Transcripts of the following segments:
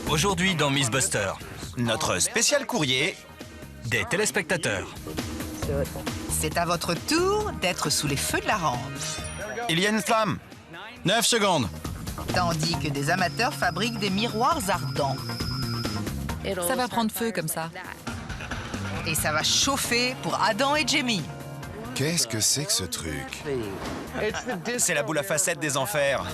Aujourd'hui dans Mythbuster, Notre spécial courrier. des téléspectateurs. C'est à votre tour d'être sous les feux de la rampe. Il y a une flamme. 9 secondes. Tandis que des amateurs fabriquent des miroirs ardents. Ça va prendre feu comme ça. Et ça va chauffer pour Adam et Jamie. Qu'est-ce que c'est que ce truc? C'est la boule à facettes des enfers.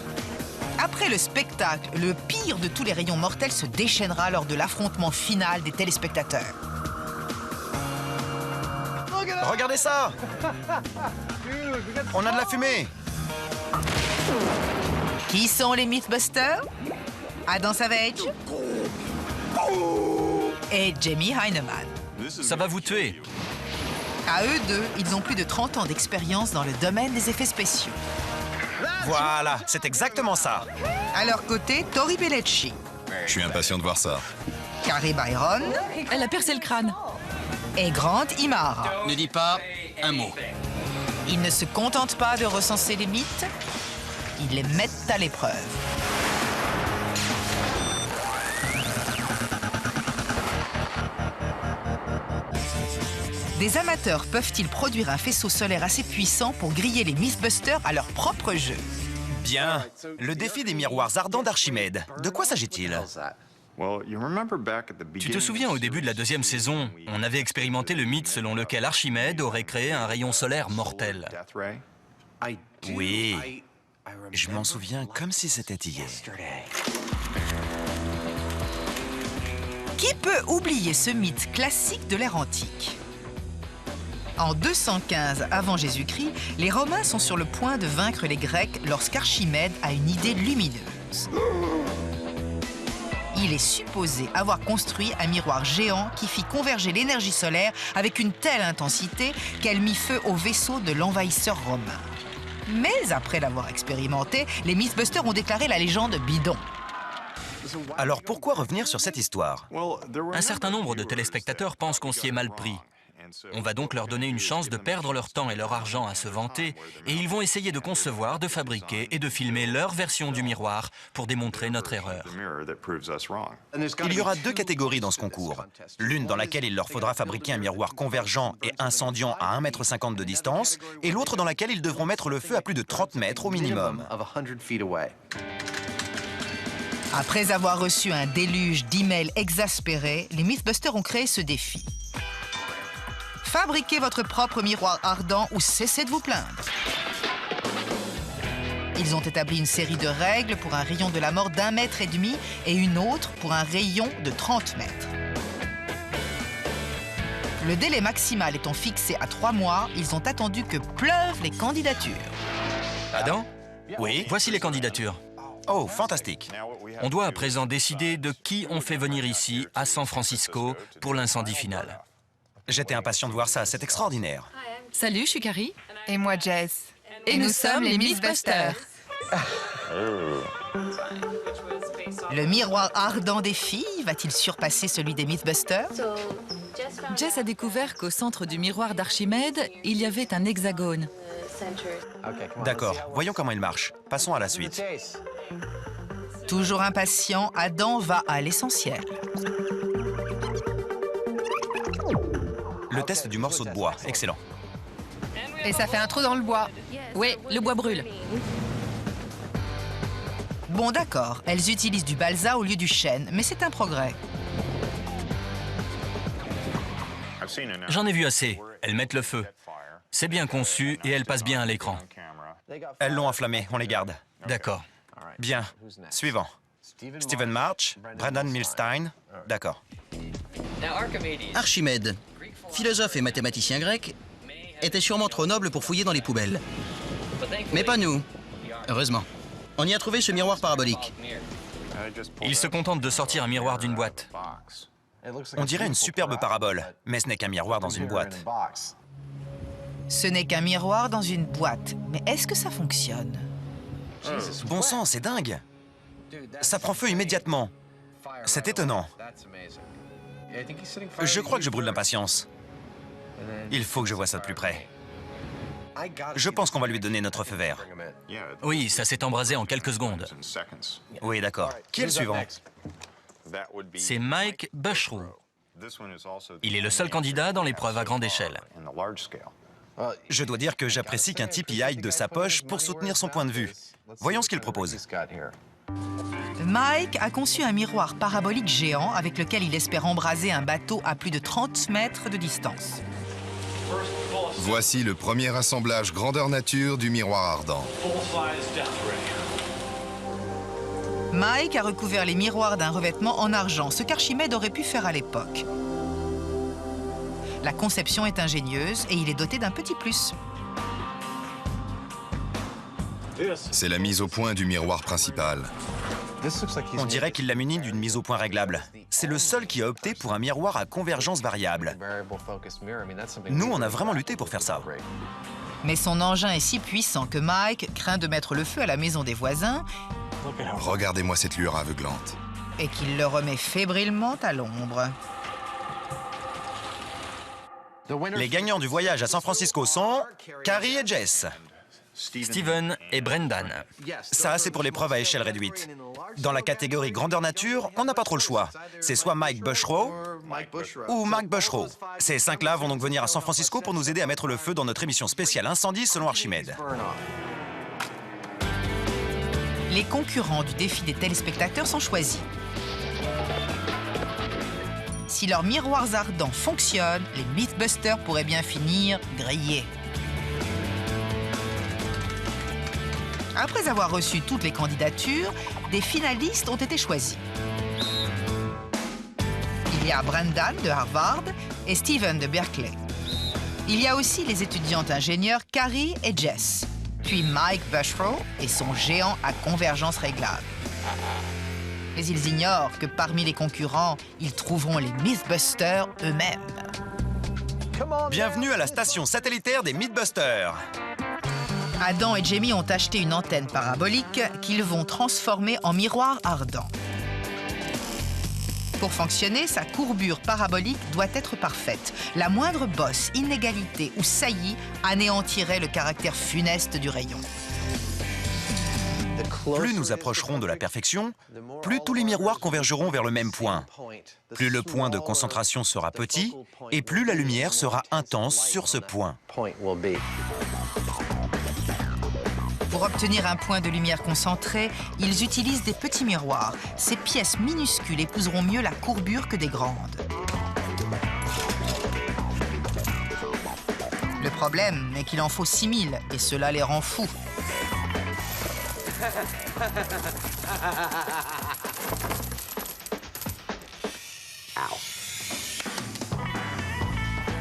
Après le spectacle, le pire de tous les rayons mortels se déchaînera lors de l'affrontement final des téléspectateurs. Regardez ça. On a de la fumée. Qui sont les Mythbusters? Adam Savage et Jamie Heineman. Ça va vous tuer. À eux deux, ils ont plus de 30 ans d'expérience dans le domaine des effets spéciaux. Voilà, c'est exactement ça. À leur côté, Tori Bellecci, Je suis impatient de voir ça. Carrie Byron Elle a percé le crâne. et Grant Imahara. Ne dis pas un mot. Ils ne se contentent pas de recenser les mythes, ils les mettent à l'épreuve. Des amateurs peuvent-ils produire un faisceau solaire assez puissant pour griller les Mythbusters à leur propre jeu? Bien. Le défi des miroirs ardents d'Archimède. De quoi s'agit-il? Tu te souviens, au début de la deuxième saison, on avait expérimenté le mythe selon lequel Archimède aurait créé un rayon solaire mortel. Oui. Je m'en souviens comme si c'était hier. Qui peut oublier ce mythe classique de l'ère antique? En 215 avant Jésus-Christ, les Romains sont sur le point de vaincre les Grecs lorsqu'Archimède a une idée lumineuse. Il est supposé avoir construit un miroir géant qui fit converger l'énergie solaire avec une telle intensité qu'elle mit feu au vaisseau de l'envahisseur romain. Mais après l'avoir expérimenté, les Mythbusters ont déclaré la légende bidon. Alors pourquoi revenir sur cette histoire? Un certain nombre de téléspectateurs pensent qu'on s'y est mal pris. On va donc leur donner une chance de perdre leur temps et leur argent à se vanter, et ils vont essayer de concevoir, de fabriquer et de filmer leur version du miroir pour démontrer notre erreur. Il y aura deux catégories dans ce concours. L'une dans laquelle il leur faudra fabriquer un miroir convergent et incendiant à 1,50 m de distance, et l'autre dans laquelle ils devront mettre le feu à plus de 30 mètres au minimum. Après avoir reçu un déluge d'emails exaspérés, les Mythbusters ont créé ce défi. Fabriquez votre propre miroir ardent ou cessez de vous plaindre. Ils ont établi une série de règles pour un rayon de la mort d'1,5 mètre et une autre pour un rayon de 30 mètres. Le délai maximal étant fixé à 3 mois, ils ont attendu que pleuvent les candidatures. Adam, Oui? voici les candidatures. Oh, fantastique. On doit à présent décider de qui on fait venir ici, à San Francisco, pour l'incendie final. J'étais impatient de voir ça, c'est extraordinaire. Salut, je suis Carrie. Et moi, Jess. Et nous sommes les Mythbusters. Le miroir ardent des filles va-t-il surpasser celui des Mythbusters? Jess a découvert qu'au centre du miroir d'Archimède, il y avait un hexagone. D'accord, voyons comment il marche. Passons à la suite. Toujours impatient, Adam va à l'essentiel. Le test du morceau de bois, excellent. Et ça fait un trou dans le bois. Oui, le bois brûle. Bon, d'accord, elles utilisent du balsa au lieu du chêne, mais c'est un progrès. J'en ai vu assez. Elles mettent le feu. C'est bien conçu et elles passent bien à l'écran. Elles l'ont enflammé, on les garde. D'accord. Bien. Suivant. Stephen March, Brandon Milstein. D'accord. Archimède, philosophe et mathématicien grec, était sûrement trop noble pour fouiller dans les poubelles. Mais pas nous. Heureusement. On y a trouvé ce miroir parabolique. Ils se contentent de sortir un miroir d'une boîte. On dirait une superbe parabole, mais ce n'est qu'un miroir dans une boîte. Ce n'est qu'un miroir dans une boîte, mais est-ce que ça fonctionne? Bon sang, c'est dingue. Ça prend feu immédiatement. C'est étonnant. Je crois que je brûle d'impatience. Il faut que je voie ça de plus près. Je pense qu'on va lui donner notre feu vert. Oui, ça s'est embrasé en quelques secondes. Oui, d'accord. Qui est le suivant? c'est Mike Bushrow. Il est le seul candidat dans l'épreuve à grande échelle. Je dois dire que j'apprécie qu'un type y aille de sa poche pour soutenir son point de vue. Voyons ce qu'il propose. Mike a conçu un miroir parabolique géant avec lequel il espère embraser un bateau à plus de 30 mètres de distance. Voici le premier assemblage grandeur nature du miroir ardent. Mike a recouvert les miroirs d'un revêtement en argent, ce qu'Archimède aurait pu faire à l'époque. La conception est ingénieuse et il est doté d'un petit plus. C'est la mise au point du miroir principal. On dirait qu'il l'a muni d'une mise au point réglable. C'est le seul qui a opté pour un miroir à convergence variable. Nous, on a vraiment lutté pour faire ça. Mais son engin est si puissant que Mike craint de mettre le feu à la maison des voisins Regardez-moi cette lueur aveuglante. et qu'il le remet fébrilement à l'ombre. Les gagnants du voyage à San Francisco sont Carrie et Jess. Steven et Brendan. Ça, c'est pour l'épreuve à échelle réduite. Dans la catégorie grandeur nature, on n'a pas trop le choix. C'est soit Mike Bushrow ou Mark Bushrow. Ces 5-là vont donc venir à San Francisco pour nous aider à mettre le feu dans notre émission spéciale Incendie selon Archimède. Les concurrents du défi des téléspectateurs sont choisis. Si leurs miroirs ardents fonctionnent, les Mythbusters pourraient bien finir grillés. Après avoir reçu toutes les candidatures, des finalistes ont été choisis. Il y a Brendan de Harvard et Steven de Berkeley. Il y a aussi les étudiantes ingénieurs Carrie et Jess, puis Mike Bushrow et son géant à convergence réglable. Mais ils ignorent que parmi les concurrents, ils trouveront les Mythbusters eux-mêmes. Bienvenue à la station satellitaire des Mythbusters. Adam et Jamie ont acheté une antenne parabolique qu'ils vont transformer en miroir ardent. Pour fonctionner, sa courbure parabolique doit être parfaite. La moindre bosse, inégalité ou saillie anéantirait le caractère funeste du rayon. Plus nous approcherons de la perfection, plus tous les miroirs convergeront vers le même point. Plus le point de concentration sera petit et plus la lumière sera intense sur ce point. Pour obtenir un point de lumière concentré, ils utilisent des petits miroirs. Ces pièces minuscules épouseront mieux la courbure que des grandes. Le problème est qu'il en faut 6000 et cela les rend fous.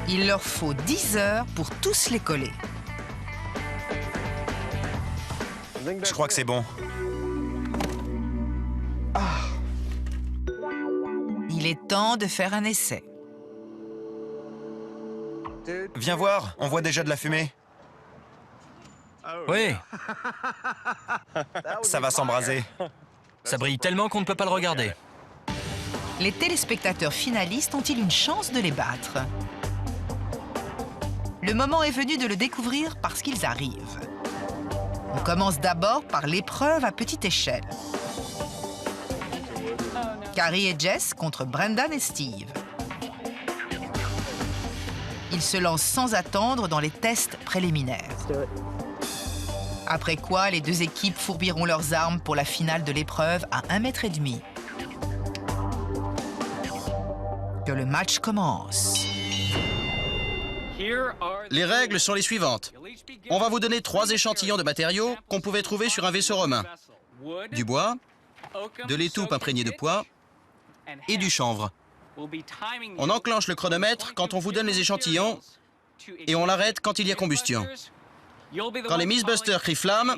Il leur faut 10 heures pour tous les coller. Je crois que c'est bon. Il est temps de faire un essai. Viens voir, on voit déjà de la fumée. Oui, Ça va s'embraser. ça brille tellement qu'on ne peut pas le regarder. Les téléspectateurs finalistes ont-ils une chance de les battre? Le moment est venu de le découvrir parce qu'ils arrivent. On commence d'abord par l'épreuve à petite échelle. Carrie et Jess contre Brendan et Steve. Ils se lancent sans attendre dans les tests préliminaires. Après quoi, les deux équipes fourbiront leurs armes pour la finale de l'épreuve à 1,5 m. Que le match commence. Les règles sont les suivantes. On va vous donner 3 échantillons de matériaux qu'on pouvait trouver sur un vaisseau romain. Du bois, de l'étoupe imprégnée de poids et du chanvre. On enclenche le chronomètre quand on vous donne les échantillons et on l'arrête quand il y a combustion. Quand les Mythbusters crient flamme,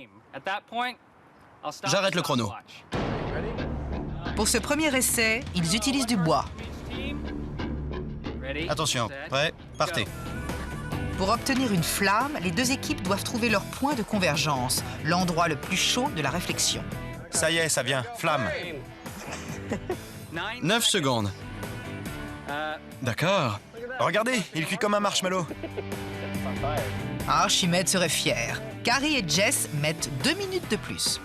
j'arrête le chrono. Pour ce premier essai, ils utilisent du bois. Attention, prêt, partez. Pour obtenir une flamme, les deux équipes doivent trouver leur point de convergence, l'endroit le plus chaud de la réflexion. Ça y est, ça vient. Flamme. 9 secondes. D'accord. Regardez, il cuit comme un marshmallow. Archimède serait fier. Carrie et Jess mettent 2 minutes de plus.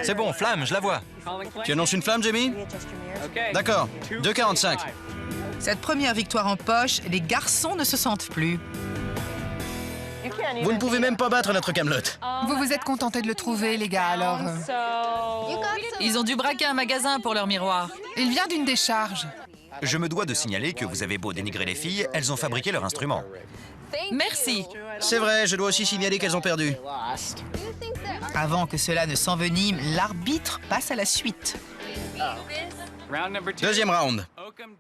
C'est bon, flamme, je la vois. Tu annonces une flamme, Jamie? D'accord, 2,45. Cette première victoire en poche, les garçons ne se sentent plus. Vous ne pouvez même pas battre notre Camelot. Vous vous êtes contentés de le trouver, les gars, alors... Ils ont dû braquer un magasin pour leur miroir. Il vient d'une décharge. Je me dois de signaler que vous avez beau dénigrer les filles, elles ont fabriqué leur instrument. Merci. C'est vrai, je dois aussi signaler qu'elles ont perdu. Avant que cela ne s'envenime, l'arbitre passe à la suite. Deuxième round.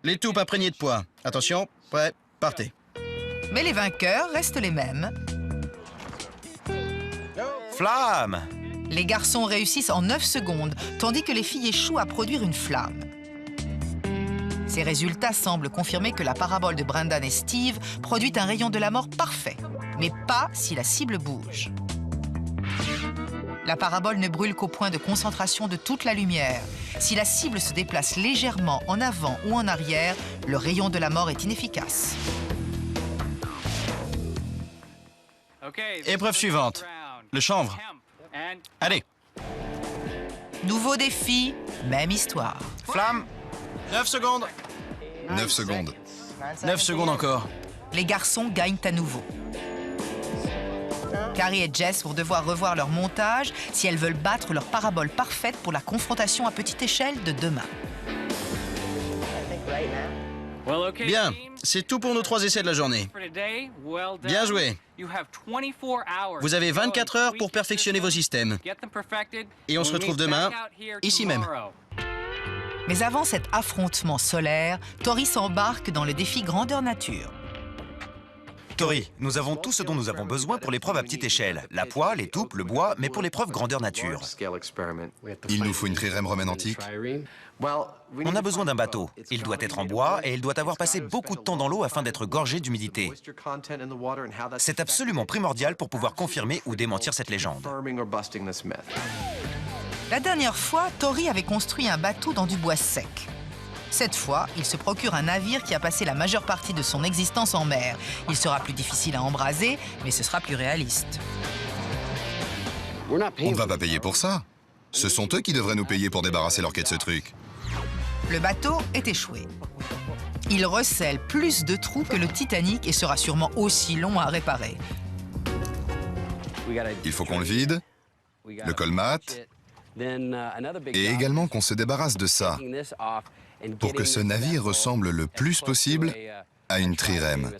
Les toupes imprégnées de poids. Attention, prêt, partez. Mais les vainqueurs restent les mêmes. Flamme! Les garçons réussissent en 9 secondes, tandis que les filles échouent à produire une flamme. Ces résultats semblent confirmer que la parabole de Brendan et Steve produit un rayon de la mort parfait, mais pas si la cible bouge. La parabole ne brûle qu'au point de concentration de toute la lumière. Si la cible se déplace légèrement en avant ou en arrière, le rayon de la mort est inefficace. Épreuve suivante. Le chanvre. Allez. Nouveau défi, même histoire. Flamme! 9 secondes. 9 secondes. 9 secondes encore. Les garçons gagnent à nouveau. Carrie et Jess vont devoir revoir leur montage si elles veulent battre leur parabole parfaite pour la confrontation à petite échelle de demain. Bien, c'est tout pour nos 3 essais de la journée. Bien joué. Vous avez 24 heures pour perfectionner vos systèmes. Et on se retrouve demain, ici même. Mais avant cet affrontement solaire, Tori s'embarque dans le défi grandeur nature. Tori, nous avons tout ce dont nous avons besoin pour l'épreuve à petite échelle. La poix, les toupes, le bois, mais pour l'épreuve grandeur nature. Il nous faut une trirème romaine antique. On a besoin d'un bateau. Il doit être en bois et il doit avoir passé beaucoup de temps dans l'eau afin d'être gorgé d'humidité. C'est absolument primordial pour pouvoir confirmer ou démentir cette légende. La dernière fois, Tori avait construit un bateau dans du bois sec. Cette fois, il se procure un navire qui a passé la majeure partie de son existence en mer. Il sera plus difficile à embraser, mais ce sera plus réaliste. On ne va pas payer pour ça. Ce sont eux qui devraient nous payer pour débarrasser leur quai de ce truc. Le bateau est échoué. Il recèle plus de trous que le Titanic et sera sûrement aussi long à réparer. Il faut qu'on le vide, le colmate, et également qu'on se débarrasse de ça, pour que ce navire ressemble le plus possible à une trirème.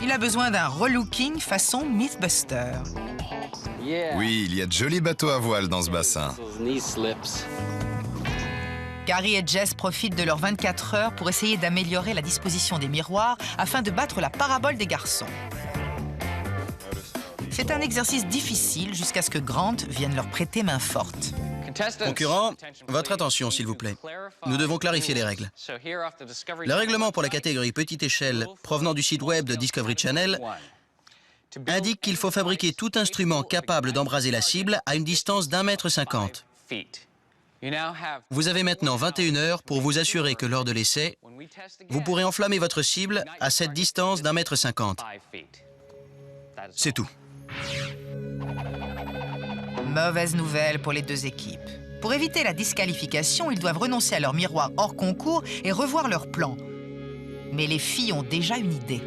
Il a besoin d'un relooking façon Mythbuster. Oui, il y a de jolis bateaux à voile dans ce bassin. Carrie et Jess profitent de leurs 24 heures pour essayer d'améliorer la disposition des miroirs afin de battre la parabole des garçons. C'est un exercice difficile jusqu'à ce que Grant vienne leur prêter main forte. Concurrents, votre attention, s'il vous plaît. Nous devons clarifier les règles. Le règlement pour la catégorie petite échelle provenant du site web de Discovery Channel indique qu'il faut fabriquer tout instrument capable d'embraser la cible à une distance d'1,50 m. Vous avez maintenant 21 heures pour vous assurer que lors de l'essai, vous pourrez enflammer votre cible à cette distance d'1,50 m. C'est tout. Mauvaise nouvelle pour les deux équipes. Pour éviter la disqualification, ils doivent renoncer à leur miroir hors concours et revoir leur plan. Mais les filles ont déjà une idée.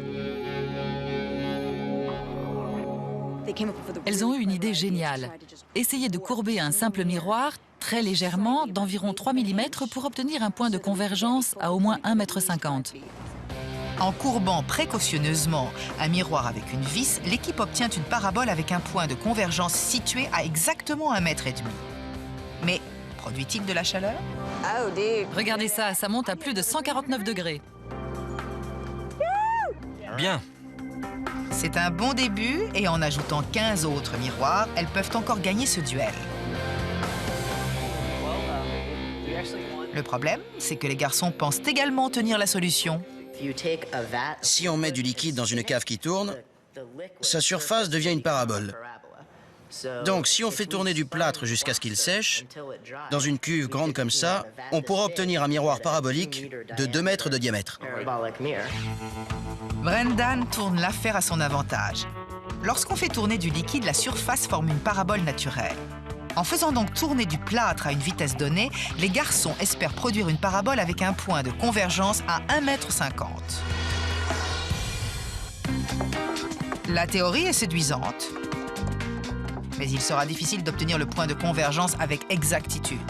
Elles ont eu une idée géniale. Essayer de courber un simple miroir très légèrement d'environ 3 mm pour obtenir un point de convergence à au moins 1,50 m. En courbant précautionneusement un miroir avec une vis, l'équipe obtient une parabole avec un point de convergence situé à exactement 1,5 m. Mais produit-il de la chaleur? Regardez ça, ça monte à plus de 149 degrés. Bien. C'est un bon début et en ajoutant 15 autres miroirs, elles peuvent encore gagner ce duel. Le problème, c'est que les garçons pensent également tenir la solution. Si on met du liquide dans une cave qui tourne, sa surface devient une parabole. Donc, si on fait tourner du plâtre jusqu'à ce qu'il sèche, dans une cuve grande comme ça, on pourra obtenir un miroir parabolique de 2 mètres de diamètre. Brendan tourne l'affaire à son avantage. Lorsqu'on fait tourner du liquide, la surface forme une parabole naturelle. En faisant donc tourner du plâtre à une vitesse donnée, les garçons espèrent produire une parabole avec un point de convergence à 1,50 m. La théorie est séduisante, mais il sera difficile d'obtenir le point de convergence avec exactitude.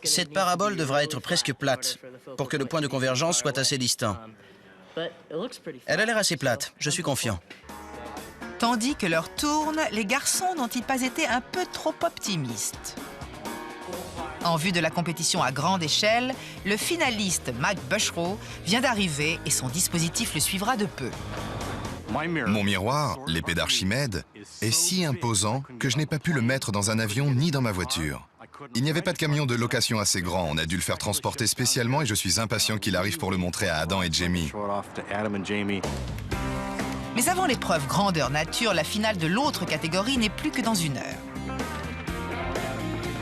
Cette parabole devra être presque plate pour que le point de convergence soit assez distant. Elle a l'air assez plate, je suis confiant. Tandis que l'heure tourne, les garçons n'ont-ils pas été un peu trop optimistes? En vue de la compétition à grande échelle, le finaliste Mac Bushrow vient d'arriver et son dispositif le suivra de peu. Mon miroir, l'épée d'Archimède, est si imposant que je n'ai pas pu le mettre dans un avion ni dans ma voiture. Il n'y avait pas de camion de location assez grand, on a dû le faire transporter spécialement et je suis impatient qu'il arrive pour le montrer à Adam et Jamie. Mais avant l'épreuve grandeur nature, la finale de l'autre catégorie n'est plus que dans 1 heure.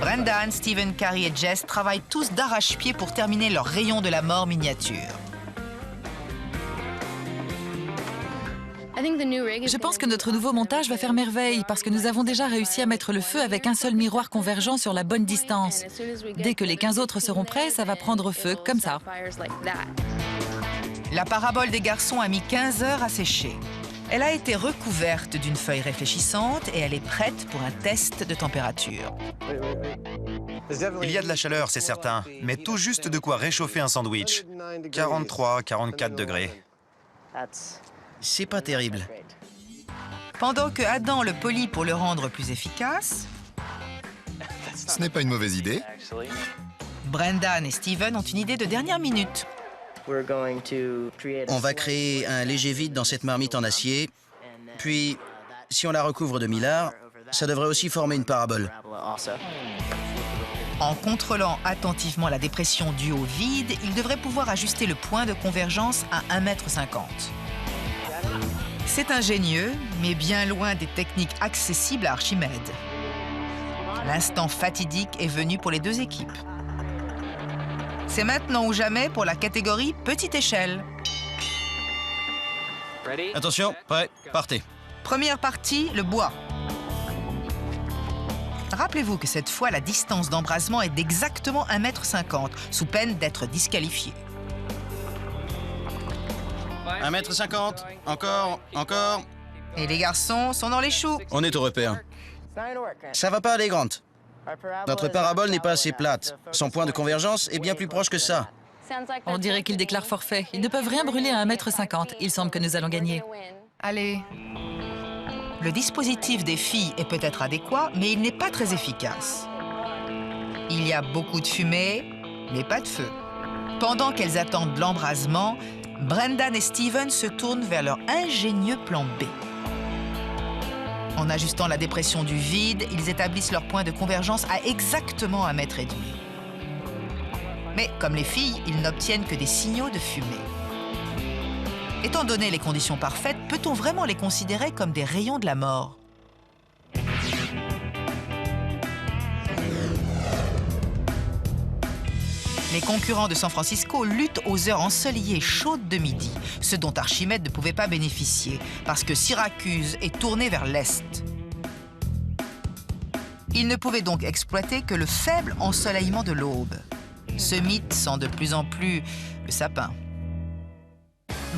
Brendan, Stephen, Carrie et Jess travaillent tous d'arrache-pied pour terminer leur rayon de la mort miniature. Je pense que notre nouveau montage va faire merveille parce que nous avons déjà réussi à mettre le feu avec un seul miroir convergent sur la bonne distance. Dès que les 15 autres seront prêts, ça va prendre feu comme ça. La parabole des garçons a mis 15 heures à sécher. Elle a été recouverte d'une feuille réfléchissante et elle est prête pour un test de température. Il y a de la chaleur, c'est certain, mais tout juste de quoi réchauffer un sandwich. 43, 44 degrés. C'est pas terrible. Pendant que Adam le polit pour le rendre plus efficace, Ce n'est pas une mauvaise idée. Brendan et Stephen ont une idée de dernière minute. On va créer un léger vide dans cette marmite en acier, puis, si on la recouvre de mylar, ça devrait aussi former une parabole. En contrôlant attentivement la dépression due au vide, ils devraient pouvoir ajuster le point de convergence à 1,50 m. C'est ingénieux, mais bien loin des techniques accessibles à Archimède. L'instant fatidique est venu pour les deux équipes. C'est maintenant ou jamais pour la catégorie petite échelle. Attention, prêt, partez. Première partie, le bois. Rappelez-vous que cette fois, la distance d'embrasement est d'exactement 1,50 m, sous peine d'être disqualifié. 1,50 m, encore. Et les garçons sont dans les choux. On est au repère. Ça va pas aller, Grant. Notre parabole n'est pas assez plate. Son point de convergence est bien plus proche que ça. On dirait qu'ils déclarent forfait. Ils ne peuvent rien brûler à 1,50 m. Il semble que nous allons gagner. Allez, Le dispositif des filles est peut-être adéquat, mais il n'est pas très efficace. Il y a beaucoup de fumée, mais pas de feu. Pendant qu'elles attendent l'embrasement, Brendan et Stephen se tournent vers leur ingénieux plan B. En ajustant la dépression du vide, ils établissent leur point de convergence à exactement 1,5 m. Mais comme les filles, ils n'obtiennent que des signaux de fumée. Étant donné les conditions parfaites, peut-on vraiment les considérer comme des rayons de la mort? Les concurrents de San Francisco luttent aux heures ensoleillées chaudes de midi, ce dont Archimède ne pouvait pas bénéficier, parce que Syracuse est tournée vers l'est. Il ne pouvait donc exploiter que le faible ensoleillement de l'aube. Ce mythe sent de plus en plus le sapin.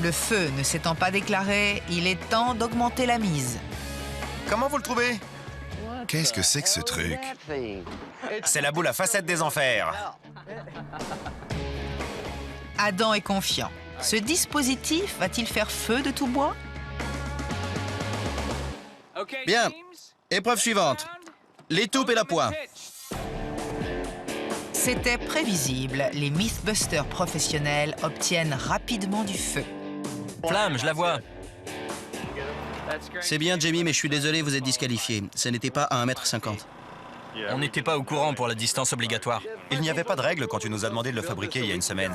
Le feu ne s'étant pas déclaré, il est temps d'augmenter la mise. Comment vous le trouvez? Qu'est-ce que c'est que ce truc? C'est la boule à facettes des enfers. Adam est confiant. Ce dispositif va-t-il faire feu de tout bois? Bien. Épreuve suivante. L'étoupe et la poix. C'était prévisible. Les Mythbusters professionnels obtiennent rapidement du feu. Flamme, je la vois. C'est bien, Jamie, mais je suis désolé, vous êtes disqualifié. Ce n'était pas à 1,50 m. On n'était pas au courant pour la distance obligatoire. Il n'y avait pas de règle quand tu nous as demandé de le fabriquer il y a une semaine.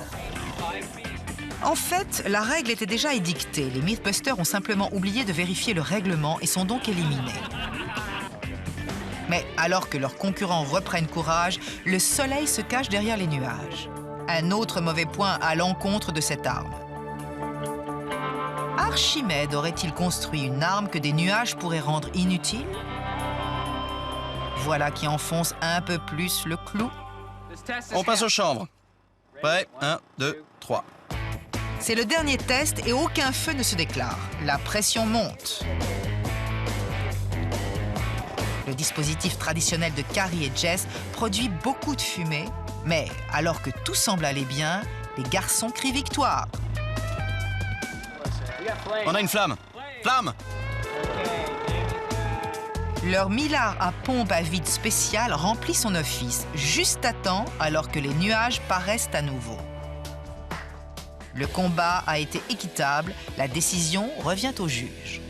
En fait, la règle était déjà édictée. Les Mythbusters ont simplement oublié de vérifier le règlement et sont donc éliminés. Mais alors que leurs concurrents reprennent courage, le soleil se cache derrière les nuages. Un autre mauvais point à l'encontre de cette arme. Archimède aurait-il construit une arme que des nuages pourraient rendre inutile? Voilà qui enfonce un peu plus le clou. On passe aux chambres. Prêt? 1, 2, 3. C'est le dernier test et aucun feu ne se déclare. La pression monte. Le dispositif traditionnel de Carrie et Jess produit beaucoup de fumée, mais alors que tout semble aller bien, les garçons crient victoire. On a une flamme. Flamme! Leur millard à pompe à vide spécial remplit son office, juste à temps alors que les nuages paraissent à nouveau. Le combat a été équitable, la décision revient au juge.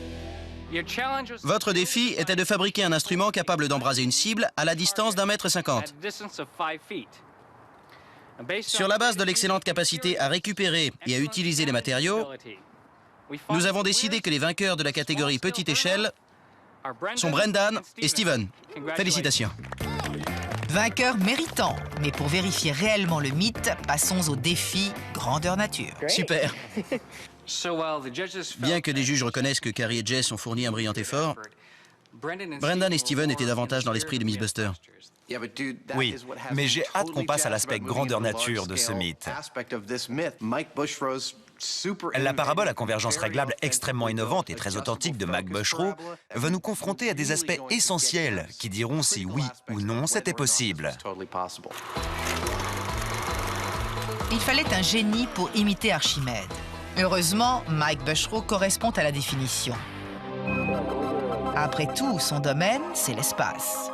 Votre défi était de fabriquer un instrument capable d'embraser une cible à la distance d'1,50 m. Sur la base de l'excellente capacité à récupérer et à utiliser les matériaux, nous avons décidé que les vainqueurs de la catégorie petite échelle sont Brendan et Steven. Félicitations. Vainqueur méritant, mais pour vérifier réellement le mythe, passons au défi grandeur nature. Super. Bien que les juges reconnaissent que Carrie et Jess ont fourni un brillant effort, Brendan et Steven étaient davantage dans l'esprit de Miss Buster. Oui, mais j'ai hâte qu'on passe à l'aspect grandeur nature de ce mythe. La parabole à convergence réglable extrêmement innovante et très authentique de Mike Bushrow va nous confronter à des aspects essentiels qui diront si oui ou non c'était possible. Il fallait un génie pour imiter Archimède. Heureusement, Mike Bushrow correspond à la définition. Après tout, son domaine, c'est l'espace.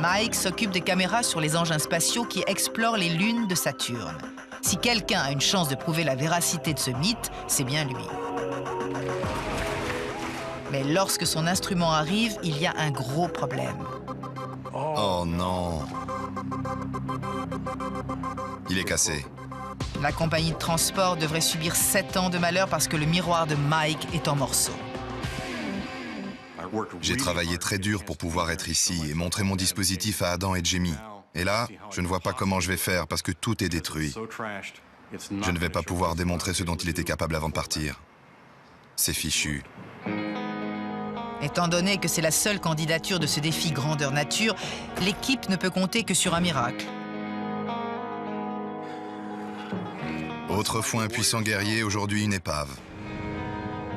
Mike s'occupe des caméras sur les engins spatiaux qui explorent les lunes de Saturne. Si quelqu'un a une chance de prouver la véracité de ce mythe, c'est bien lui. Mais lorsque son instrument arrive, il y a un gros problème. Oh non. Il est cassé. La compagnie de transport devrait subir 7 ans de malheur parce que le miroir de Mike est en morceaux. J'ai travaillé très dur pour pouvoir être ici et montrer mon dispositif à Adam et Jamie. Et là, je ne vois pas comment je vais faire parce que tout est détruit. Je ne vais pas pouvoir démontrer ce dont il était capable avant de partir. C'est fichu. Étant donné que c'est la seule candidature de ce défi grandeur nature, l'équipe ne peut compter que sur un miracle. Autrefois un puissant guerrier, aujourd'hui une épave.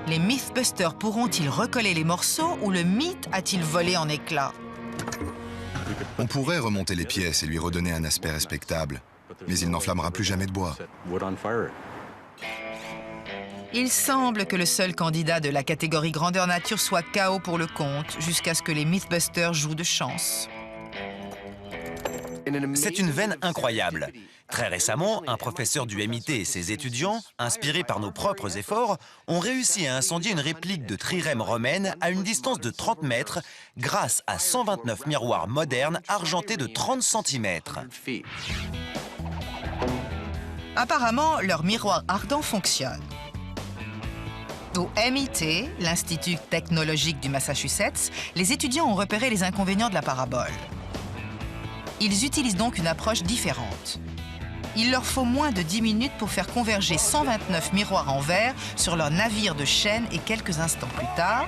Les Mythbusters pourront-ils recoller les morceaux ou le mythe a-t-il volé en éclats? On pourrait remonter les pièces et lui redonner un aspect respectable, mais il n'enflammera plus jamais de bois. Il semble que le seul candidat de la catégorie grandeur nature soit KO pour le compte, jusqu'à ce que les Mythbusters jouent de chance. C'est une veine incroyable. Très récemment, un professeur du MIT et ses étudiants, inspirés par nos propres efforts, ont réussi à incendier une réplique de trirème romaine à une distance de 30 mètres grâce à 129 miroirs modernes argentés de 30 cm. Apparemment, leur miroir ardent fonctionne. Au MIT, l'Institut technologique du Massachusetts, les étudiants ont repéré les inconvénients de la parabole. Ils utilisent donc une approche différente. Il leur faut moins de 10 minutes pour faire converger 129 miroirs en verre sur leur navire de chaîne et quelques instants plus tard,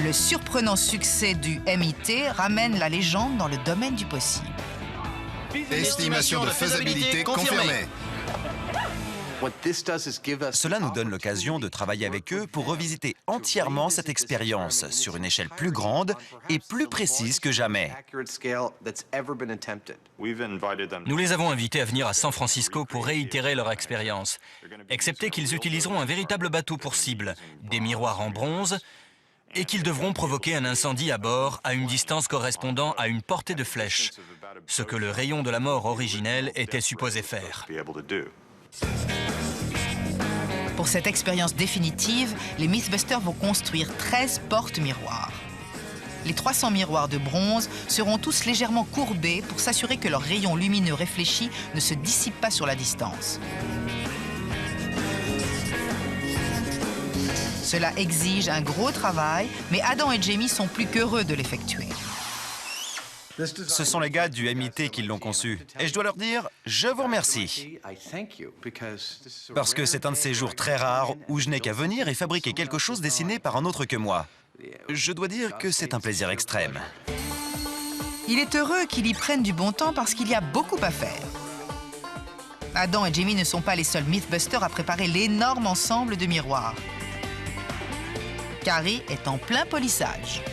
le surprenant succès du MIT ramène la légende dans le domaine du possible. Estimation de faisabilité confirmée. Cela nous donne l'occasion de travailler avec eux pour revisiter entièrement cette expérience sur une échelle plus grande et plus précise que jamais. Nous les avons invités à venir à San Francisco pour réitérer leur expérience, excepté qu'ils utiliseront un véritable bateau pour cible, des miroirs en bronze, et qu'ils devront provoquer un incendie à bord à une distance correspondant à une portée de flèche, ce que le rayon de la mort originel était supposé faire. Pour cette expérience définitive, les Mythbusters vont construire 13 portes-miroirs. Les 300 miroirs de bronze seront tous légèrement courbés pour s'assurer que leur rayon lumineux réfléchi ne se dissipe pas sur la distance. Cela exige un gros travail, mais Adam et Jamie sont plus qu'heureux de l'effectuer. Ce sont les gars du MIT qui l'ont conçu. Et je dois leur dire, je vous remercie. Parce que c'est un de ces jours très rares où je n'ai qu'à venir et fabriquer quelque chose dessiné par un autre que moi. Je dois dire que c'est un plaisir extrême. Il est heureux qu'il y prenne du bon temps parce qu'il y a beaucoup à faire. Adam et Jamie ne sont pas les seuls Mythbusters à préparer l'énorme ensemble de miroirs. Carrie est en plein polissage.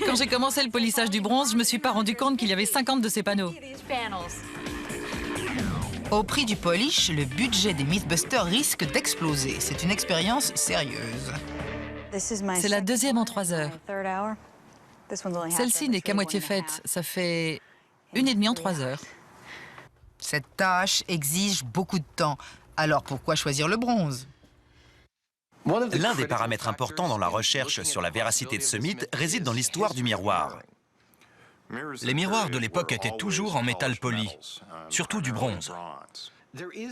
Quand j'ai commencé le polissage du bronze, je me suis pas rendu compte qu'il y avait 50 de ces panneaux. Au prix du polish, le budget des Mythbusters risque d'exploser. C'est une expérience sérieuse. C'est la deuxième en 3 heures. Celle-ci n'est qu'à moitié faite. Ça fait 1,5 en 3 heures. Cette tâche exige beaucoup de temps. Alors pourquoi choisir le bronze? L'un des paramètres importants dans la recherche sur la véracité de ce mythe réside dans l'histoire du miroir. Les miroirs de l'époque étaient toujours en métal poli, surtout du bronze.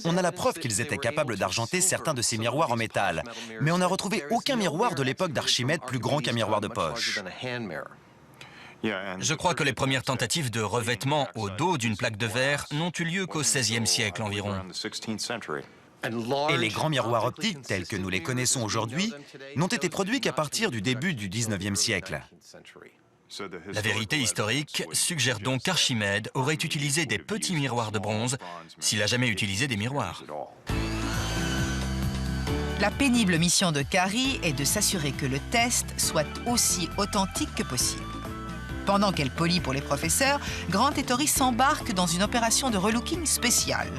On a la preuve qu'ils étaient capables d'argenter certains de ces miroirs en métal, mais on n'a retrouvé aucun miroir de l'époque d'Archimède plus grand qu'un miroir de poche. Je crois que les premières tentatives de revêtement au dos d'une plaque de verre n'ont eu lieu qu'au XVIe siècle environ. Et les grands miroirs optiques, tels que nous les connaissons aujourd'hui, n'ont été produits qu'à partir du début du XIXe siècle. La vérité historique suggère donc qu'Archimède aurait utilisé des petits miroirs de bronze s'il a jamais utilisé des miroirs. La pénible mission de Carrie est de s'assurer que le test soit aussi authentique que possible. Pendant qu'elle polit pour les professeurs, Grant et Tori s'embarquent dans une opération de relooking spéciale.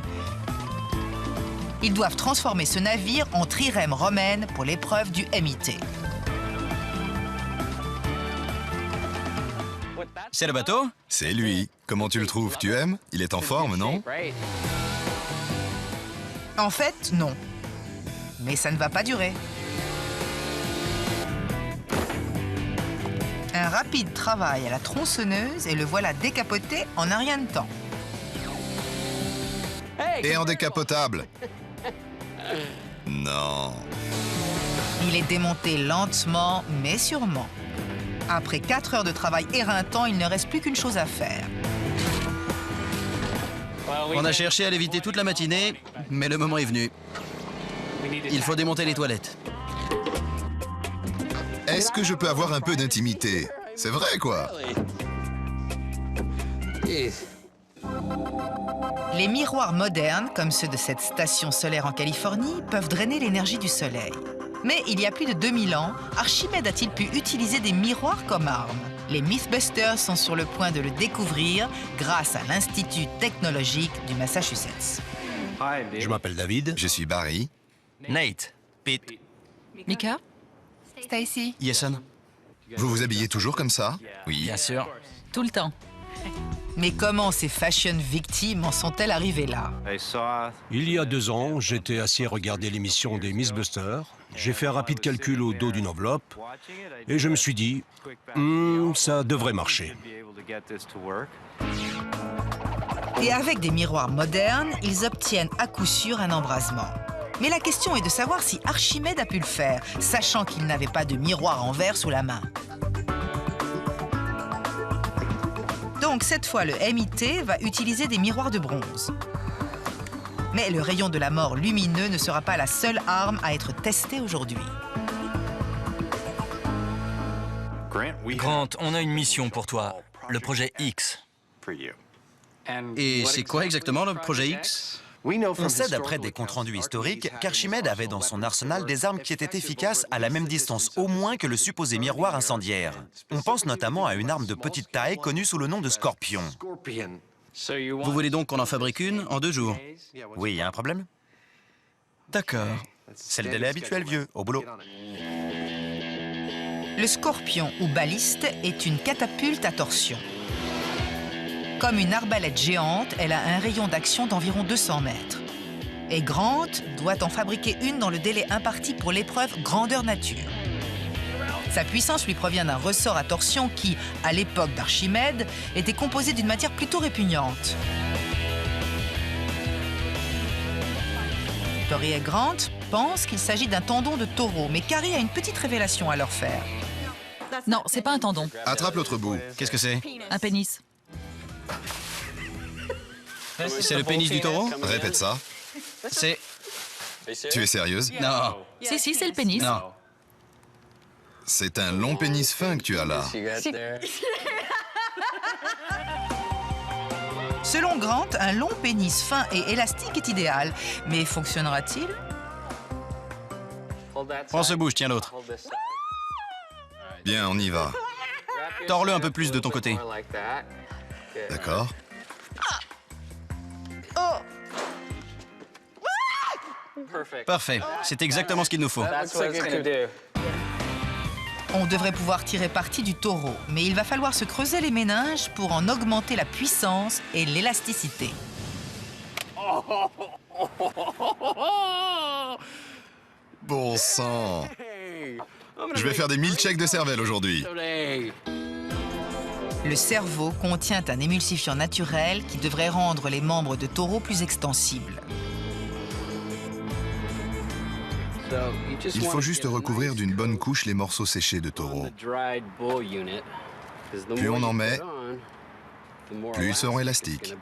Ils doivent transformer ce navire en trirème romaine pour l'épreuve du MIT. C'est le bateau? C'est lui. Comment tu le trouves? Tu aimes? Il est en forme, non? En fait, non. Mais ça ne va pas durer. Un rapide travail à la tronçonneuse et le voilà décapoté en un rien de temps. Et en décapotable. Non. Il est démonté lentement, mais sûrement. Après 4 heures de travail éreintant, il ne reste plus qu'une chose à faire. On a cherché à l'éviter toute la matinée, mais le moment est venu. Il faut démonter les toilettes. Est-ce que je peux avoir un peu d'intimité? C'est vrai, quoi. Les miroirs modernes, comme ceux de cette station solaire en Californie, peuvent drainer l'énergie du soleil. Mais il y a plus de 2000 ans, Archimède a-t-il pu utiliser des miroirs comme arme? Les Mythbusters sont sur le point de le découvrir grâce à l'Institut technologique du Massachusetts. Je m'appelle David. Je suis Barry. Nate, Pete, Mika? Stacy. Yeson. Vous vous habillez toujours comme ça? Oui. bien sûr. Tout le temps. Mais comment ces fashion victimes en sont-elles arrivées là? Il y a 2 ans, j'étais assis à regarder l'émission des Mythbusters. J'ai fait un rapide calcul au dos d'une enveloppe et je me suis dit, ça devrait marcher. Et avec des miroirs modernes, ils obtiennent à coup sûr un embrasement. Mais la question est de savoir si Archimède a pu le faire, sachant qu'il n'avait pas de miroir en verre sous la main. Donc cette fois, le MIT va utiliser des miroirs de bronze. Mais le rayon de la mort lumineux ne sera pas la seule arme à être testée aujourd'hui. Grant, on a une mission pour toi, le projet X. Et c'est quoi exactement le projet X? on sait d'après des comptes rendus historiques qu'Archimède avait dans son arsenal des armes qui étaient efficaces à la même distance au moins que le supposé miroir incendiaire. On pense notamment à une arme de petite taille connue sous le nom de Scorpion. Vous voulez donc qu'on en fabrique une en 2 jours? Oui, il y a un problème? D'accord. C'est le délai habituel, vieux, au boulot. Le Scorpion ou baliste est une catapulte à torsion. Comme une arbalète géante, elle a un rayon d'action d'environ 200 mètres. Et Grant doit en fabriquer une dans le délai imparti pour l'épreuve grandeur nature. Sa puissance lui provient d'un ressort à torsion qui, à l'époque d'Archimède, était composé d'une matière plutôt répugnante. Tori et Grant pensent qu'il s'agit d'un tendon de taureau, mais Carrie a une petite révélation à leur faire. Non, c'est pas un tendon. Attrape l'autre bout. Qu'est-ce que c'est? Un pénis. C'est le pénis du taureau? Répète ça. C'est... Tu es sérieuse? Non. Si, c'est le pénis. Non. C'est un long pénis fin que tu as là. Selon Grant, un long pénis fin et élastique est idéal. Mais fonctionnera-t-il? Prends ce bout, je tiens l'autre. Bien, on y va. Tords-le un peu plus de ton côté. D'accord. Parfait. C'est exactement ce qu'il nous faut. On devrait pouvoir tirer parti du taureau, mais il va falloir se creuser les méninges pour en augmenter la puissance et l'élasticité. Bon sang. Je vais faire des milkshakes de cervelle aujourd'hui. Le cerveau contient un émulsifiant naturel qui devrait rendre les membres de taureau plus extensibles. Il faut juste recouvrir d'une bonne couche les morceaux séchés de taureau. Plus on en met, plus ils seront élastiques.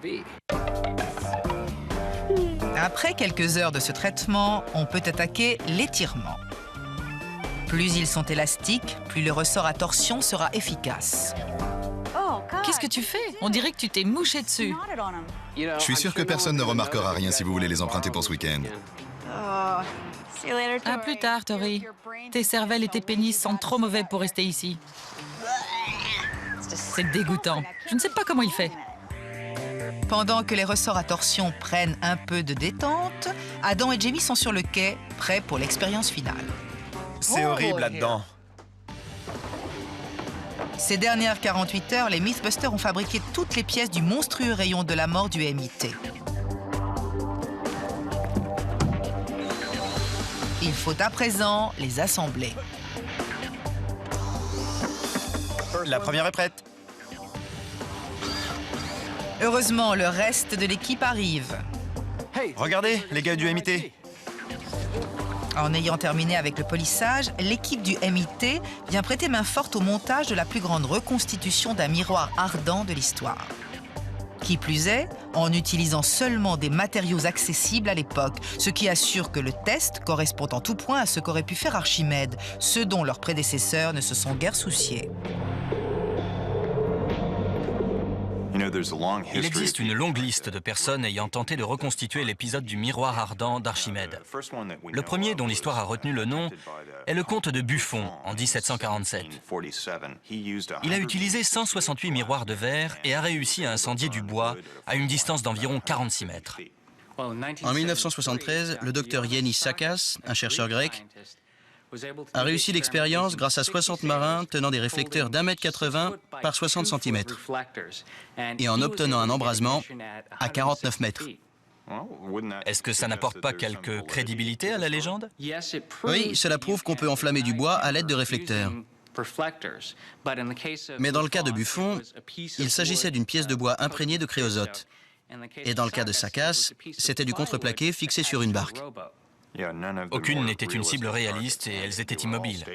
Après quelques heures de ce traitement, on peut attaquer l'étirement. Plus ils sont élastiques, plus le ressort à torsion sera efficace. Qu'est-ce que tu fais? On dirait que tu t'es mouché dessus. Je suis sûr que personne ne remarquera rien si vous voulez les emprunter pour ce week-end. À plus tard, Tori. Tes cervelles et tes pénis sont trop mauvais pour rester ici. C'est dégoûtant. Je ne sais pas comment il fait. Pendant que les ressorts à torsion prennent un peu de détente, Adam et Jamie sont sur le quai, prêts pour l'expérience finale. C'est horrible là-dedans. Ces dernières 48 heures, les Mythbusters ont fabriqué toutes les pièces du monstrueux rayon de la mort du MIT. Il faut à présent les assembler. La première est prête. Heureusement, le reste de l'équipe arrive. Regardez, les gars du MIT. En ayant terminé avec le polissage, l'équipe du MIT vient prêter main forte au montage de la plus grande reconstitution d'un miroir ardent de l'histoire. Qui plus est, en utilisant seulement des matériaux accessibles à l'époque, ce qui assure que le test correspond en tout point à ce qu'aurait pu faire Archimède, ce dont leurs prédécesseurs ne se sont guère souciés. Il existe une longue liste de personnes ayant tenté de reconstituer l'épisode du miroir ardent d'Archimède. Le premier dont l'histoire a retenu le nom est le comte de Buffon en 1747. Il a utilisé 168 miroirs de verre et a réussi à incendier du bois à une distance d'environ 46 mètres. En 1973, le docteur Yannis Sakas, un chercheur grec, a réussi l'expérience grâce à 60 marins tenant des réflecteurs d'1,80 m par 60 cm et en obtenant un embrasement à 49 mètres. Est-ce que ça n'apporte pas quelque crédibilité à la légende? Oui, cela prouve qu'on peut enflammer du bois à l'aide de réflecteurs. Mais dans le cas de Buffon, il s'agissait d'une pièce de bois imprégnée de créosote. Et dans le cas de Sakas, c'était du contreplaqué fixé sur une barque. Aucune n'était une cible réaliste et elles étaient immobiles.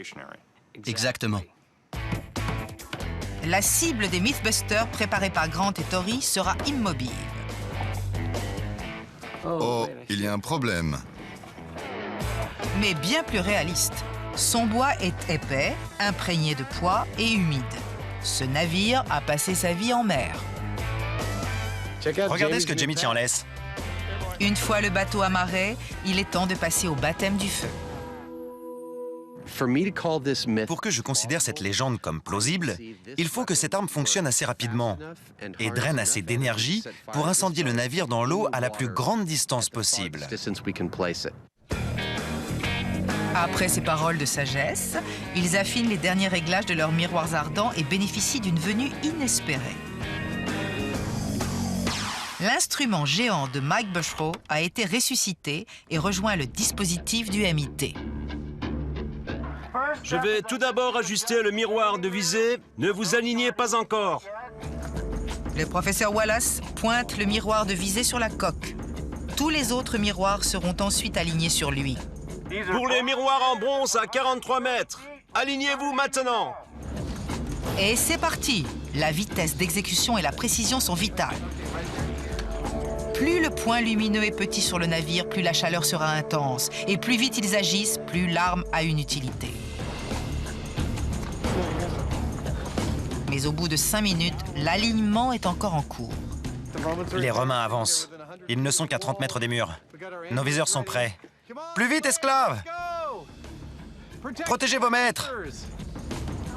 Exactement. La cible des Mythbusters préparée par Grant et Tori sera immobile. Oh, il y a un problème. Mais bien plus réaliste. Son bois est épais, imprégné de poids et humide. Ce navire a passé sa vie en mer. Regardez ce que Jamie tient en laisse. Une fois le bateau amarré, il est temps de passer au baptême du feu. Pour que je considère cette légende comme plausible, il faut que cette arme fonctionne assez rapidement et draine assez d'énergie pour incendier le navire dans l'eau à la plus grande distance possible. Après ces paroles de sagesse, ils affinent les derniers réglages de leurs miroirs ardents et bénéficient d'une venue inespérée. L'instrument géant de Mike Bushrow a été ressuscité et rejoint le dispositif du MIT. Je vais tout d'abord ajuster le miroir de visée. Ne vous alignez pas encore. Le professeur Wallace pointe le miroir de visée sur la coque. Tous les autres miroirs seront ensuite alignés sur lui. Pour les miroirs en bronze à 43 mètres, alignez-vous maintenant. Et c'est parti! La vitesse d'exécution et la précision sont vitales. Plus le point lumineux est petit sur le navire, plus la chaleur sera intense. Et plus vite ils agissent, plus l'arme a une utilité. Mais au bout de 5 minutes, l'alignement est encore en cours. Les Romains avancent. Ils ne sont qu'à 30 mètres des murs. Nos viseurs sont prêts. Plus vite, esclaves! Protégez vos maîtres!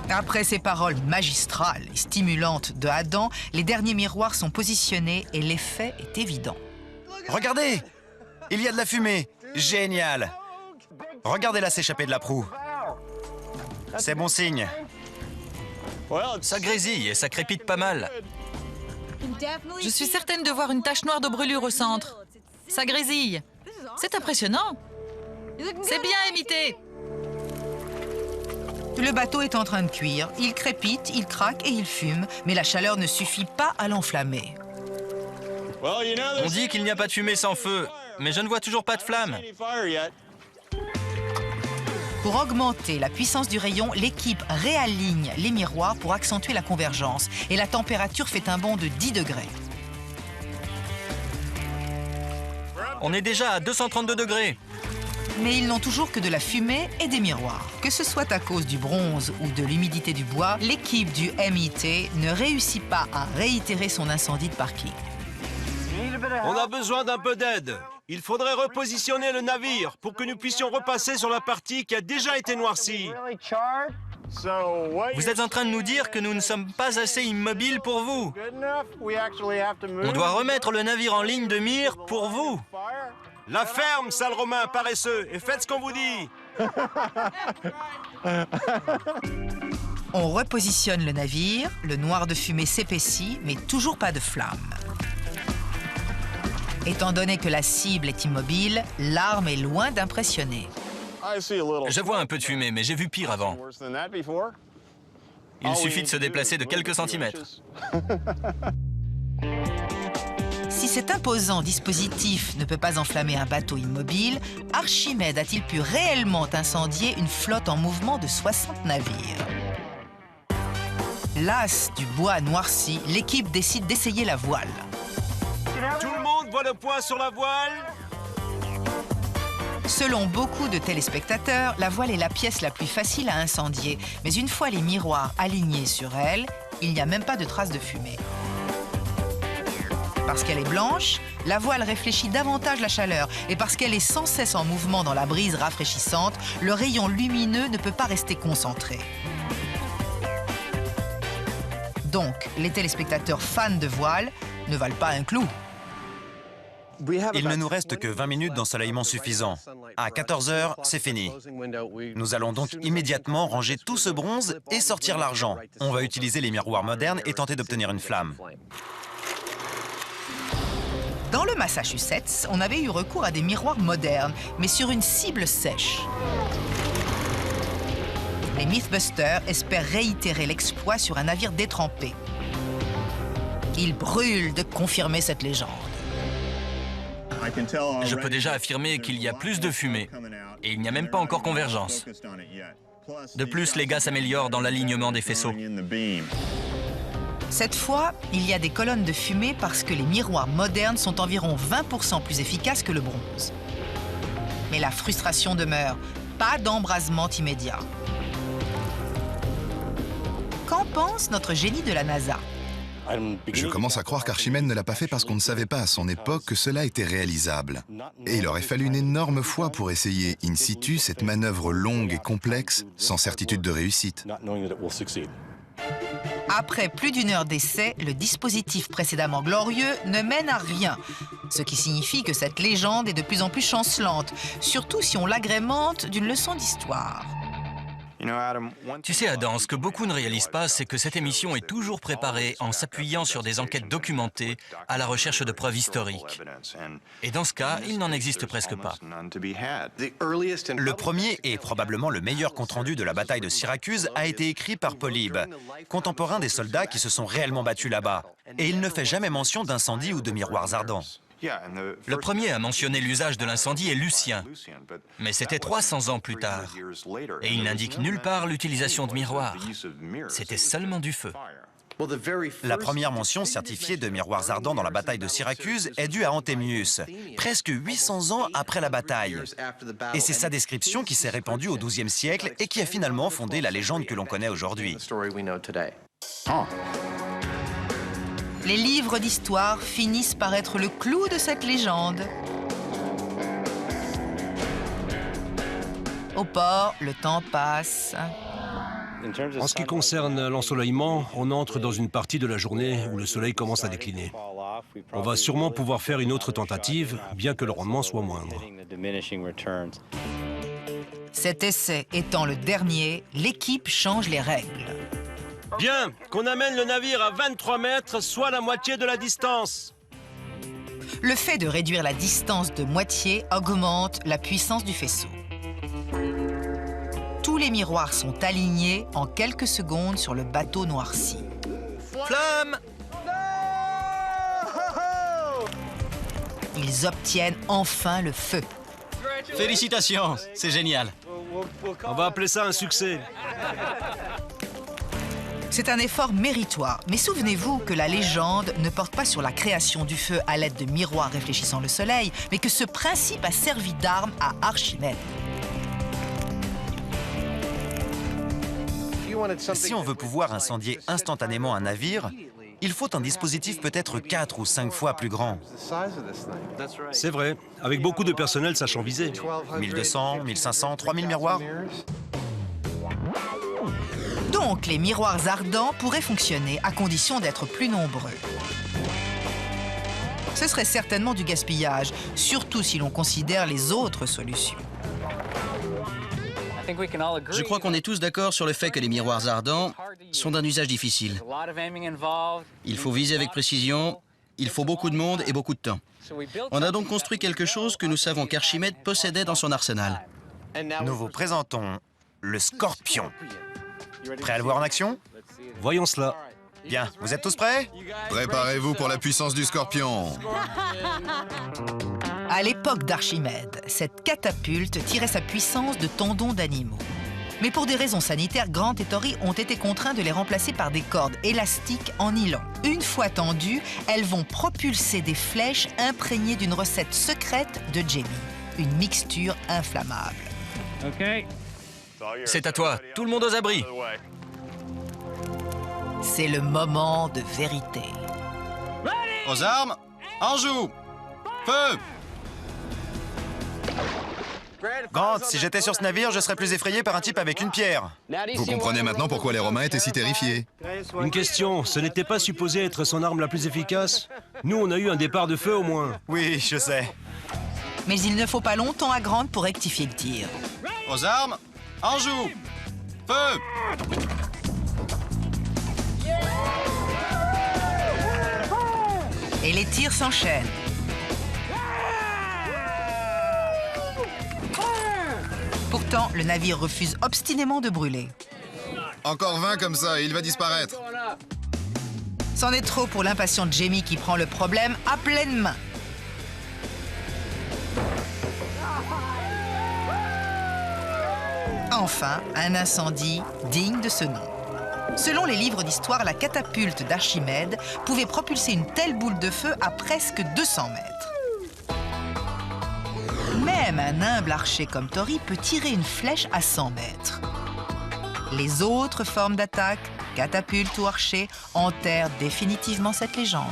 Après ces paroles magistrales et stimulantes de Adam, les derniers miroirs sont positionnés et l'effet est évident. Regardez! Il y a de la fumée. Génial! Regardez-la s'échapper de la proue. C'est bon signe. Ça grésille et ça crépite pas mal. Je suis certaine de voir une tache noire de brûlure au centre. Ça grésille. C'est impressionnant. C'est bien imité. Le bateau est en train de cuire. Il crépite, il craque et il fume, mais la chaleur ne suffit pas à l'enflammer. On dit qu'il n'y a pas de fumée sans feu, mais je ne vois toujours pas de flamme. Pour augmenter la puissance du rayon, l'équipe réaligne les miroirs pour accentuer la convergence. Et la température fait un bond de 10 degrés. On est déjà à 232 degrés. Mais ils n'ont toujours que de la fumée et des miroirs. Que ce soit à cause du bronze ou de l'humidité du bois, l'équipe du MIT ne réussit pas à réitérer son incendie de parking. On a besoin d'un peu d'aide. Il faudrait repositionner le navire pour que nous puissions repasser sur la partie qui a déjà été noircie. Vous êtes en train de nous dire que nous ne sommes pas assez immobiles pour vous. On doit remettre le navire en ligne de mire pour vous. La ferme, sale Romain paresseux, et faites ce qu'on vous dit. On repositionne le navire, le noir de fumée s'épaissit, mais toujours pas de flamme. Étant donné que la cible est immobile, l'arme est loin d'impressionner. Je vois un peu de fumée, mais j'ai vu pire avant. Il suffit de se déplacer de quelques centimètres. Si cet imposant dispositif ne peut pas enflammer un bateau immobile, Archimède a-t-il pu réellement incendier une flotte en mouvement de 60 navires? Las du bois noirci, l'équipe décide d'essayer la voile. Tout le monde voit le point sur la voile? Selon beaucoup de téléspectateurs, la voile est la pièce la plus facile à incendier. Mais une fois les miroirs alignés sur elle, il n'y a même pas de traces de fumée. Parce qu'elle est blanche, la voile réfléchit davantage la chaleur. Et parce qu'elle est sans cesse en mouvement dans la brise rafraîchissante, le rayon lumineux ne peut pas rester concentré. Donc, les téléspectateurs fans de voile ne valent pas un clou. Il ne nous reste que 20 minutes d'ensoleillement suffisant. À 14 heures, c'est fini. Nous allons donc immédiatement ranger tout ce bronze et sortir l'argent. On va utiliser les miroirs modernes et tenter d'obtenir une flamme. Dans le Massachusetts, on avait eu recours à des miroirs modernes, mais sur une cible sèche. Les Mythbusters espèrent réitérer l'exploit sur un navire détrempé. Ils brûlent de confirmer cette légende. Je peux déjà affirmer qu'il y a plus de fumée, et il n'y a même pas encore convergence. De plus, les gars s'améliorent dans l'alignement des faisceaux. Cette fois, il y a des colonnes de fumée parce que les miroirs modernes sont environ 20% plus efficaces que le bronze. Mais la frustration demeure. Pas d'embrasement immédiat. Qu'en pense notre génie de la NASA? Je commence à croire qu'Archimède ne l'a pas fait parce qu'on ne savait pas à son époque que cela était réalisable. Et il aurait fallu une énorme foi pour essayer in situ cette manœuvre longue et complexe sans certitude de réussite. Après plus d'une heure d'essai, le dispositif précédemment glorieux ne mène à rien. Ce qui signifie que cette légende est de plus en plus chancelante, surtout si on l'agrémente d'une leçon d'histoire. Tu sais, Adam, ce que beaucoup ne réalisent pas, c'est que cette émission est toujours préparée en s'appuyant sur des enquêtes documentées à la recherche de preuves historiques. Et dans ce cas, il n'en existe presque pas. Le premier et probablement le meilleur compte-rendu de la bataille de Syracuse a été écrit par Polybe, contemporain des soldats qui se sont réellement battus là-bas. Et il ne fait jamais mention d'incendie ou de miroirs ardents. Le premier à mentionner l'usage de l'incendie est Lucien, mais c'était 300 ans plus tard. Et il n'indique nulle part l'utilisation de miroirs. C'était seulement du feu. La première mention certifiée de miroirs ardents dans la bataille de Syracuse est due à Anthemius, presque 800 ans après la bataille. Et c'est sa description qui s'est répandue au XIIe siècle et qui a finalement fondé la légende que l'on connaît aujourd'hui. Les livres d'histoire finissent par être le clou de cette légende. Au port, le temps passe. En ce qui concerne l'ensoleillement, on entre dans une partie de la journée où le soleil commence à décliner. On va sûrement pouvoir faire une autre tentative, bien que le rendement soit moindre. Cet essai étant le dernier, l'équipe change les règles. Bien, qu'on amène le navire à 23 mètres, soit la moitié de la distance. Le fait de réduire la distance de moitié augmente la puissance du faisceau. Tous les miroirs sont alignés en quelques secondes sur le bateau noirci. Flamme! Ils obtiennent enfin le feu. Félicitations, c'est génial. On va appeler ça un succès. C'est un effort méritoire, mais souvenez-vous que la légende ne porte pas sur la création du feu à l'aide de miroirs réfléchissant le soleil, mais que ce principe a servi d'arme à Archimède. Si on veut pouvoir incendier instantanément un navire, il faut un dispositif peut-être 4 ou 5 fois plus grand. C'est vrai, avec beaucoup de personnel sachant viser. 1200, 1500, 3000 miroirs? Donc, les miroirs ardents pourraient fonctionner à condition d'être plus nombreux. Ce serait certainement du gaspillage, surtout si l'on considère les autres solutions. Je crois qu'on est tous d'accord sur le fait que les miroirs ardents sont d'un usage difficile. Il faut viser avec précision, il faut beaucoup de monde et beaucoup de temps. On a donc construit quelque chose que nous savons qu'Archimède possédait dans son arsenal. Nous vous présentons le Scorpion. Prêt à le voir en action? Voyons cela. Bien, vous êtes tous prêts? Préparez-vous pour la puissance du Scorpion. À l'époque d'Archimède, cette catapulte tirait sa puissance de tendons d'animaux. Mais pour des raisons sanitaires, Grant et Tori ont été contraints de les remplacer par des cordes élastiques en nylon. Une fois tendues, elles vont propulser des flèches imprégnées d'une recette secrète de Jamie, une mixture inflammable. C'est à toi, tout le monde aux abris. C'est le moment de vérité. Aux armes, en joue! Feu! Grant, si j'étais sur ce navire, je serais plus effrayé par un type avec une pierre. Vous comprenez maintenant pourquoi les Romains étaient si terrifiés. Une question, ce n'était pas supposé être son arme la plus efficace? Nous, on a eu un départ de feu au moins. Oui, je sais. Mais il ne faut pas longtemps à Grant pour rectifier le tir. Aux armes, en joue! Feu! Et les tirs s'enchaînent. Pourtant, le navire refuse obstinément de brûler. Encore 20 comme ça et il va disparaître. C'en est trop pour l'impatient Jamie qui prend le problème à pleine main. Enfin, un incendie digne de ce nom. Selon les livres d'histoire, la catapulte d'Archimède pouvait propulser une telle boule de feu à presque 200 mètres. Même un humble archer comme Tori peut tirer une flèche à 100 mètres. Les autres formes d'attaque, catapultes ou archers, enterrent définitivement cette légende.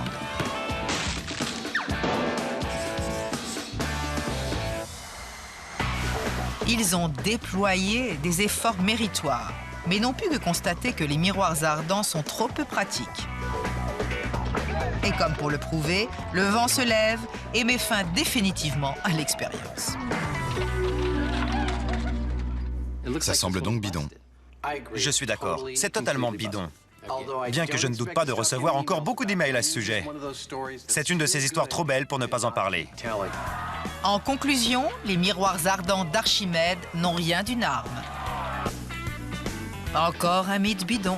Ils ont déployé des efforts méritoires, mais n'ont pu que constater que les miroirs ardents sont trop peu pratiques. Et comme pour le prouver, le vent se lève et met fin définitivement à l'expérience. Ça semble donc bidon. Je suis d'accord, c'est totalement bidon. Bien que je ne doute pas de recevoir encore beaucoup d'emails à ce sujet. C'est une de ces histoires trop belles pour ne pas en parler. En conclusion, les miroirs ardents d'Archimède n'ont rien d'une arme. Encore un mythe bidon.